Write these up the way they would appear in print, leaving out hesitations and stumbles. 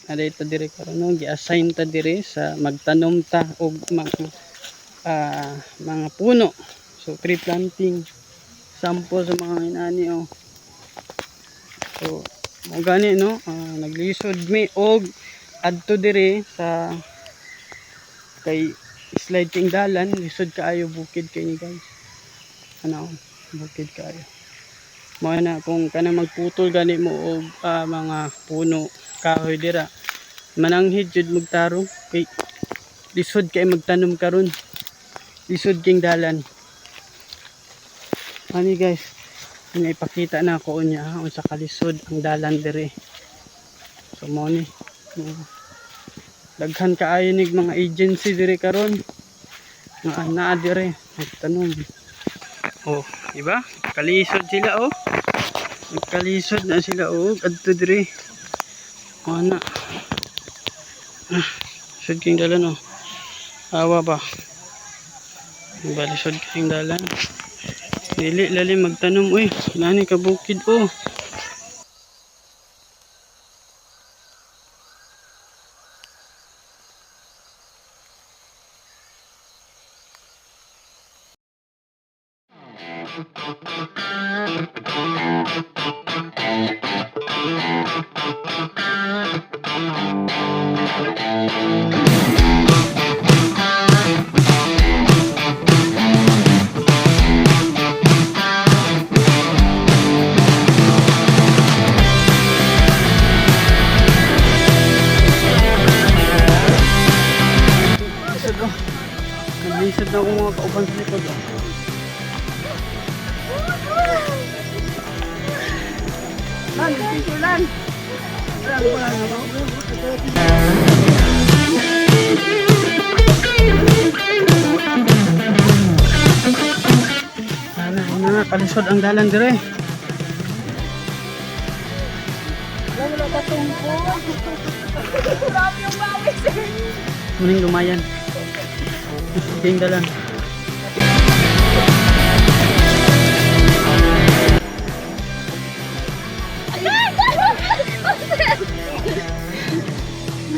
Adito dire karon no, gi-assign ta dire sa magtanom ta og mga puno. So tree planting sample sa mga inani oh. So mo gani no, naglisod mi og adto dire sa kay slide king dalan, lisod kaayo bukid kay ni guys. Ano, bukid kaayo. Mo na kung kana magputol gani mo og mga puno kahoy dira. Mananghid jud magtarong kay lisod kay magtanom karon. Lisod king dalan. Ani guys, ini ipakita na ako unya unsa kalisod ang dalan dire. So mo ni daghan kaayo nig mga agency dire karon nga naa dire nagtanom. Oh, diba? Kalisod sila oh. Nagkalisod na sila oh, adto dire. Ana. Lisod king dalan oh. Awa ba? Balisod king dalan. Dili lalim magtanom uy. Nani ka bukid oh. Naglisod na ako mga kauban sa likod oh. Lan, pisulan. Ana, kalisod ang dalan dire. Wala ka tungko. Grabe yung bawis. Muning lumayan. Ting dalan.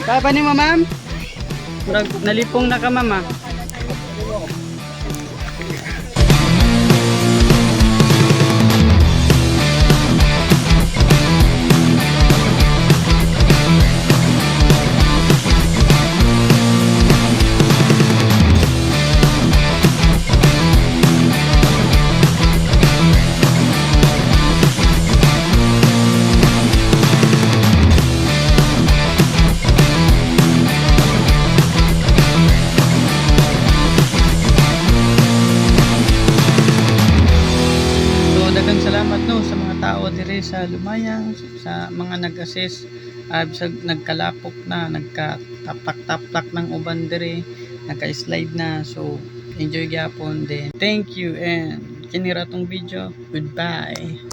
Kaya pa ni mo ma'am? Nalipong na ka ma'am ah. Salamat no sa mga tao dire sa Lumayang, sa mga nag-assist, bisag nagkalapok na, nagkatapak-tapak ng uban dire, nagka-slide na. So enjoy gyapon din. Thank you and kinira tong video. Goodbye.